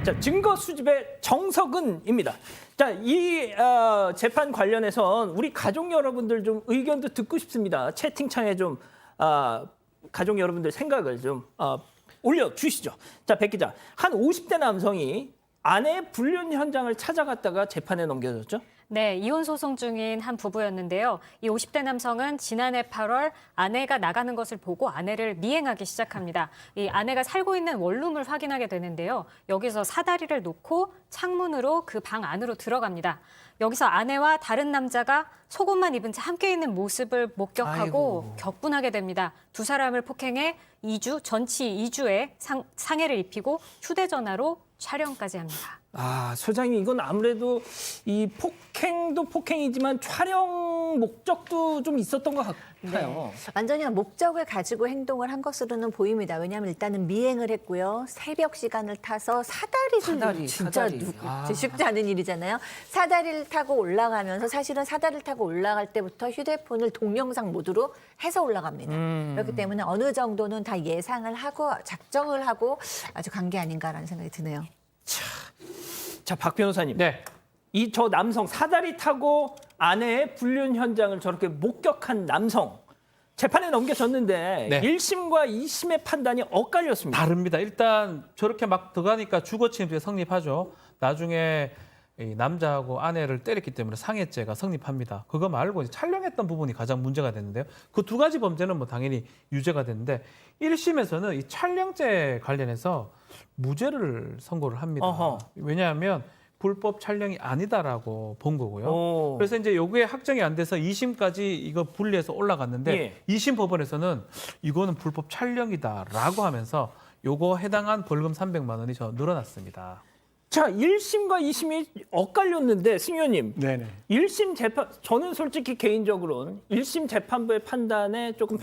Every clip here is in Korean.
자, 증거 수집의 정석은입니다. 자, 이 재판 관련해서 우리 가족 여러분들 좀 의견도 듣고 싶습니다. 채팅창에 좀 가족 여러분들 생각을 좀 올려주시죠. 자, 백 기자, 한 50대 남성이 아내의 불륜 현장을 찾아갔다가 재판에 넘겨졌죠? 네, 이혼 소송 중인 한 부부였는데요. 이 50대 남성은 지난해 8월 아내가 나가는 것을 보고 아내를 미행하기 시작합니다. 이 아내가 살고 있는 원룸을 확인하게 되는데요. 여기서 사다리를 놓고 창문으로 그 방 안으로 들어갑니다. 여기서 아내와 다른 남자가 속옷만 입은 채 함께 있는 모습을 목격하고 격분하게 됩니다. 두 사람을 폭행해 전치 2주의 상해를 입히고 휴대전화로 촬영까지 합니다. 소장님, 이건 아무래도 이 폭행도 폭행이지만 촬영 목적도 좀 있었던 것 같아요. 네. 완전히 목적을 가지고 행동을 한 것으로는 보입니다. 왜냐하면 일단은 미행을 했고요. 새벽 시간을 타서 사다리를 진짜 쉽지 않은 일이잖아요. 사다리를 타고 올라가면서 사실은 사다리를 타고 올라갈 때부터 휴대폰을 동영상 모드로 해서 올라갑니다. 그렇기 때문에 어느 정도는 다 예상을 하고 작정을 하고 아주 간 게 아닌가라는 생각이 드네요. 자, 박 변호사님. 네. 저 남성 사다리 타고 아내의 불륜 현장을 저렇게 목격한 남성 재판에 넘겨졌는데 네. 1심과 2심의 판단이 엇갈렸습니다. 다릅니다. 일단 저렇게 막 들어가니까 주거침입죄 성립하죠. 나중에 이 남자하고 아내를 때렸기 때문에 상해죄가 성립합니다. 그거 말고 이제 촬영했던 부분이 가장 문제가 됐는데요. 그 두 가지 범죄는 뭐 당연히 유죄가 됐는데 1심에서는 이 촬영죄 관련해서 무죄를 선고를 합니다. 왜냐하면 불법 촬영이 아니다라고 본 거고요. 그래서 이제 요게 확정이 안 돼서 2심까지 이거 분리해서 올라갔는데 2심 법원에서는 이거는 불법 촬영이다라고 하면서 요거 해당한 벌금 300만 원이 늘어났습니다. 자, 1심과 2심이 엇갈렸는데 승 의원님. 네네. 1심 재판, 저는 솔직히 개인적으로는 1심 재판부의 판단에 조금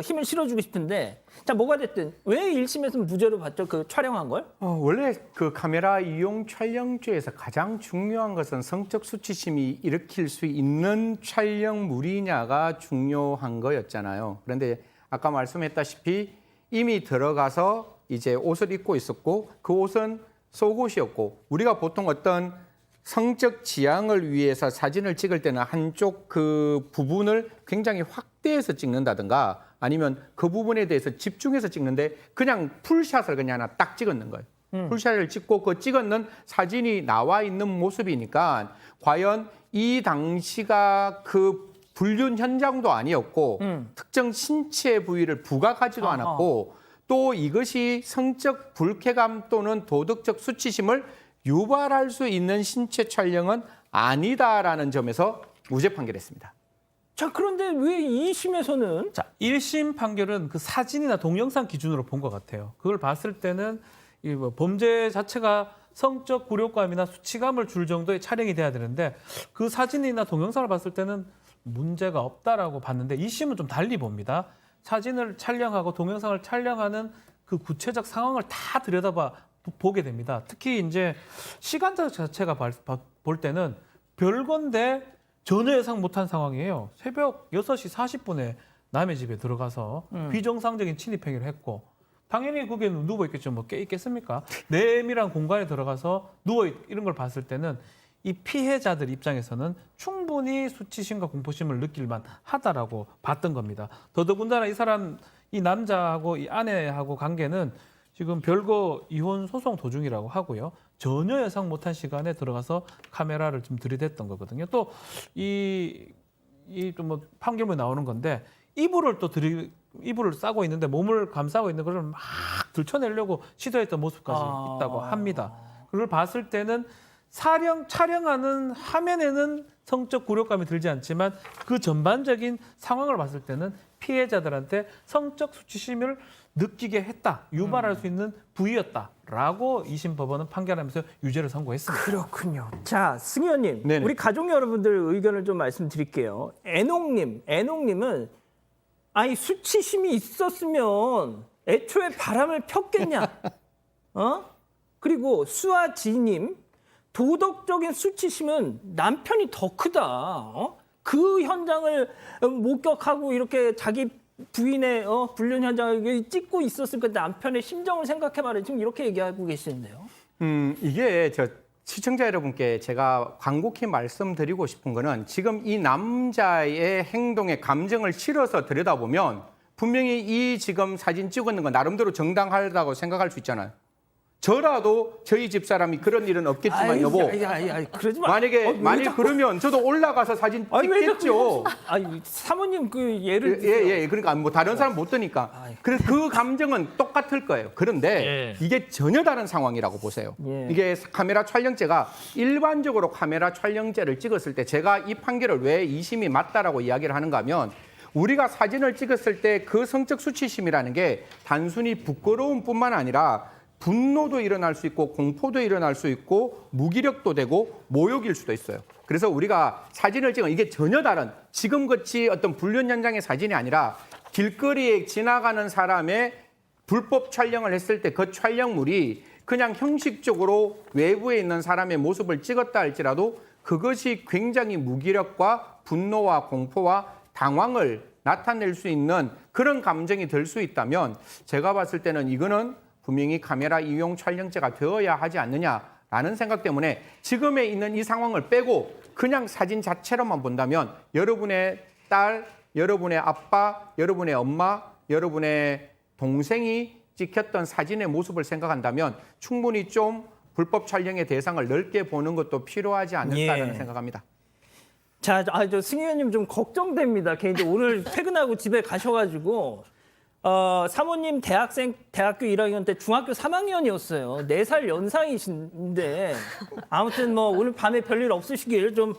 힘을 실어주고 싶은데, 자, 뭐가 됐든 왜 1심에서는 무죄로 봤죠? 그 촬영한 걸? 원래 그 카메라 이용 촬영죄에서 가장 중요한 것은 성적 수치심이 일으킬 수 있는 촬영물이냐가 중요한 거였잖아요. 그런데 아까 말씀했다시피 이미 들어가서 이제 옷을 입고 있었고 그 옷은 속옷이었고 우리가 보통 어떤 성적 지향을 위해서 사진을 찍을 때는 한쪽 그 부분을 굉장히 확대해서 찍는다든가 아니면 그 부분에 대해서 집중해서 찍는데 그냥 풀샷을 그냥 하나 딱 찍었는 거예요. 풀샷을 찍고 그 찍었는 사진이 나와 있는 모습이니까 과연 이 당시가 그 불륜 현장도 아니었고 특정 신체 부위를 부각하지도 않았고 또 이것이 성적 불쾌감 또는 도덕적 수치심을 유발할 수 있는 신체 촬영은 아니다라는 점에서 무죄 판결했습니다. 자, 그런데 왜 2심에서는? 자, 1심 판결은 그 사진이나 동영상 기준으로 본 것 같아요. 그걸 봤을 때는 이 범죄 자체가 성적 굴욕감이나 수치감을 줄 정도의 촬영이 돼야 되는데 그 사진이나 동영상을 봤을 때는 문제가 없다라고 봤는데 2심은 좀 달리 봅니다. 사진을 촬영하고 동영상을 촬영하는 그 구체적 상황을 다 보게 됩니다. 특히 이제 시간대 자체가 볼 때는 별건데 전혀 예상 못한 상황이에요. 새벽 6시 40분에 남의 집에 들어가서 비정상적인 침입 행위를 했고 당연히 거기는 누워 있겠죠. 뭐 깨 있겠습니까? 내밀한 공간에 들어가서 이런 걸 봤을 때는 이 피해자들 입장에서는 충분히 수치심과 공포심을 느낄만 하다라고 봤던 겁니다. 더더군다나 이 남자하고 이 아내하고 관계는 지금 별거 이혼 소송 도중이라고 하고요. 전혀 예상 못한 시간에 들어가서 카메라를 좀 들이댔던 거거든요. 또 뭐 판결문에 나오는 건데 이불을 싸고 있는데 몸을 감싸고 있는 것을 막 들춰내려고 시도했던 모습까지 있다고 합니다. 그걸 봤을 때는 촬영하는 화면에는 성적 굴욕감이 들지 않지만 그 전반적인 상황을 봤을 때는 피해자들한테 성적 수치심을 느끼게 했다, 유발할 수 있는 부위였다라고 2심 법원은 판결하면서 유죄를 선고했습니다. 그렇군요. 자, 승 의원님, 네네. 우리 가족 여러분들 의견을 좀 말씀드릴게요. 애농님은 수치심이 있었으면 애초에 바람을 폈겠냐? 그리고 수아지님, 도덕적인 수치심은 남편이 더 크다. 그 현장을 목격하고 이렇게 자기 부인의 불륜 현장을 찍고 있었을 때 남편의 심정을 생각해봐라. 지금 이렇게 얘기하고 계시는데요. 이게 저 시청자 여러분께 제가 간곡히 말씀드리고 싶은 거는 지금 이 남자의 행동에 감정을 실어서 들여다보면 분명히 이 지금 사진 찍었는 건 나름대로 정당하다고 생각할 수 있잖아요. 저라도 저희 집사람이 그런 일은 없겠지만 여보. 그러지 마. 만일 그러면 저도 올라가서 사진 찍겠죠. 사모님 그 예를 예. 그러니까 뭐 다른 사람 못 드니까. 그래서 그 감정은 똑같을 거예요. 그런데 이게 전혀 다른 상황이라고 보세요. 이게 카메라 촬영죄가 일반적으로 카메라 촬영죄를 찍었을 때 제가 이 판결을 왜 2심이 맞다라고 이야기를 하는가 하면 우리가 사진을 찍었을 때 그 성적 수치심이라는 게 단순히 부끄러움뿐만 아니라 분노도 일어날 수 있고 공포도 일어날 수 있고 무기력도 되고 모욕일 수도 있어요. 그래서 우리가 사진을 찍은 이게 전혀 다른 지금같이 어떤 불륜 현장의 사진이 아니라 길거리에 지나가는 사람의 불법 촬영을 했을 때 그 촬영물이 그냥 형식적으로 외부에 있는 사람의 모습을 찍었다 할지라도 그것이 굉장히 무기력과 분노와 공포와 당황을 나타낼 수 있는 그런 감정이 들 수 있다면 제가 봤을 때는 이거는 분명히 카메라 이용 촬영죄가 되어야 하지 않느냐라는 생각 때문에 지금에 있는 이 상황을 빼고 그냥 사진 자체로만 본다면 여러분의 딸, 여러분의 아빠, 여러분의 엄마, 여러분의 동생이 찍혔던 사진의 모습을 생각한다면 충분히 좀 불법 촬영의 대상을 넓게 보는 것도 필요하지 않을까라는 생각합니다. 자, 저 승희 의원님 좀 걱정됩니다. 개인적으로 오늘 퇴근하고 집에 가셔가지고 사모님 대학교 1학년 때 중학교 3학년이었어요. 4살 연상이신데 아무튼 뭐 오늘 밤에 별일 없으시길 좀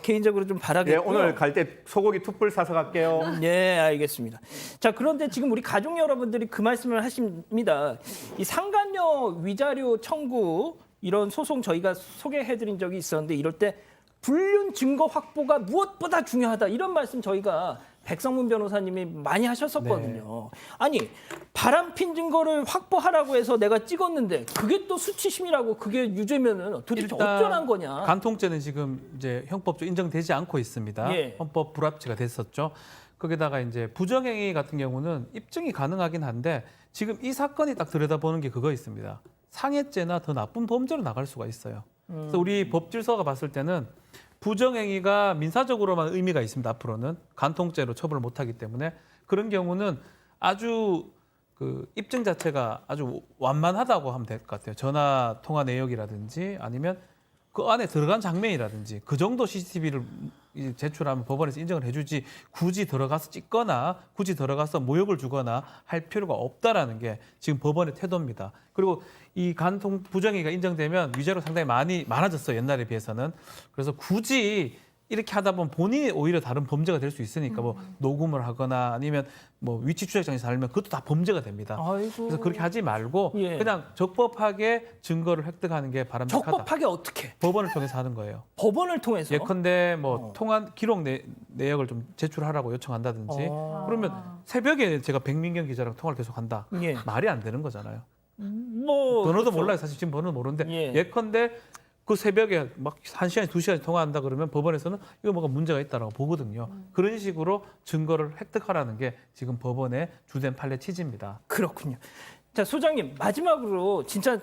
개인적으로 좀 바라겠고요. 오늘 갈 때 소고기 툭불 사서 갈게요. 네, 알겠습니다. 자, 그런데 지금 우리 가족 여러분들이 그 말씀을 하십니다. 이 상간녀 위자료 청구 이런 소송 저희가 소개해드린 적이 있었는데 이럴 때 불륜 증거 확보가 무엇보다 중요하다 이런 말씀 저희가 백성문 변호사님이 많이 하셨었거든요. 아니 바람핀 증거를 확보하라고 해서 내가 찍었는데 그게 또 수치심이라고 그게 유죄면은 도대체 어쩌란 거냐? 간통죄는 지금 이제 형법적으로 인정되지 않고 있습니다. 헌법 불합치가 됐었죠. 거기다가 이제 부정행위 같은 경우는 입증이 가능하긴 한데 지금 이 사건이 딱 들여다보는 게 그거 있습니다. 상해죄나 더 나쁜 범죄로 나갈 수가 있어요. 그래서 우리 법질서가 봤을 때는 부정행위가 민사적으로만 의미가 있습니다. 앞으로는 간통죄로 처벌을 못하기 때문에 그런 경우는 아주 그 입증 자체가 아주 완만하다고 하면 될 것 같아요. 전화 통화 내역이라든지 아니면 그 안에 들어간 장면이라든지 그 정도 CCTV를 제출하면 법원에서 인정을 해주지 굳이 들어가서 찍거나 굳이 들어가서 모욕을 주거나 할 필요가 없다라는 게 지금 법원의 태도입니다. 그리고 이 간통 부정행위가 인정되면 위자료 상당히 많아졌어요. 옛날에 비해서는. 그래서 굳이 이렇게 하다 보면 본인이 오히려 다른 범죄가 될 수 있으니까 뭐 녹음을 하거나 아니면 뭐 위치 추적장에서 알면 그것도 다 범죄가 됩니다. 아이고. 그래서 그렇게 하지 말고 그냥 적법하게 증거를 획득하는 게 바람직하다. 적법하게 어떻게? 법원을 통해서 하는 거예요. 법원을 통해서? 예컨대 뭐 통화 기록 내역을 좀 제출하라고 요청한다든지 그러면 새벽에 제가 백민경 기자랑 통화를 계속 한다. 말이 안 되는 거잖아요. 뭐 번호도 그렇죠. 몰라요. 사실 지금 번호는 모르는데 예컨대 그 새벽에 막 1시간, 2시간 통화한다 그러면 법원에서는 이거 뭐가 문제가 있다라고 보거든요. 그런 식으로 증거를 획득하라는 게 지금 법원의 주된 판례 취지입니다. 그렇군요. 자, 소장님 마지막으로 진짜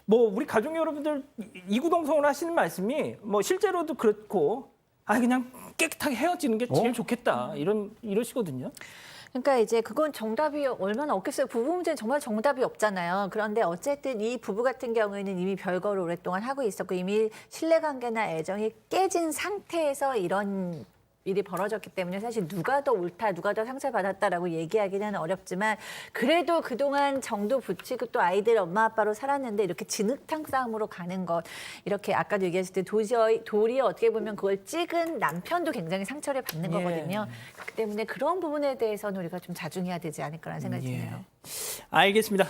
뭐 우리 가족 여러분들 이구동성으로 하시는 말씀이 뭐 실제로도 그렇고 그냥 깨끗하게 헤어지는 게 제일 좋겠다 이러시거든요. 그러니까 이제 그건 정답이 얼마나 없겠어요. 부부 문제는 정말 정답이 없잖아요. 그런데 어쨌든 이 부부 같은 경우에는 이미 별거를 오랫동안 하고 있었고 이미 신뢰관계나 애정이 깨진 상태에서 이런 일이 벌어졌기 때문에 사실 누가 더 옳다, 누가 더 상처받았다라고 얘기하기는 어렵지만 그래도 그동안 정도 붙이고 또 아이들 엄마 아빠로 살았는데 이렇게 진흙탕 싸움으로 가는 것 이렇게 아까도 얘기했을 때 도리어 어떻게 보면 그걸 찍은 남편도 굉장히 상처를 받는 거거든요. 그렇기 때문에 그런 부분에 대해서는 우리가 좀 자중해야 되지 않을까라는 생각이 드네요. 알겠습니다.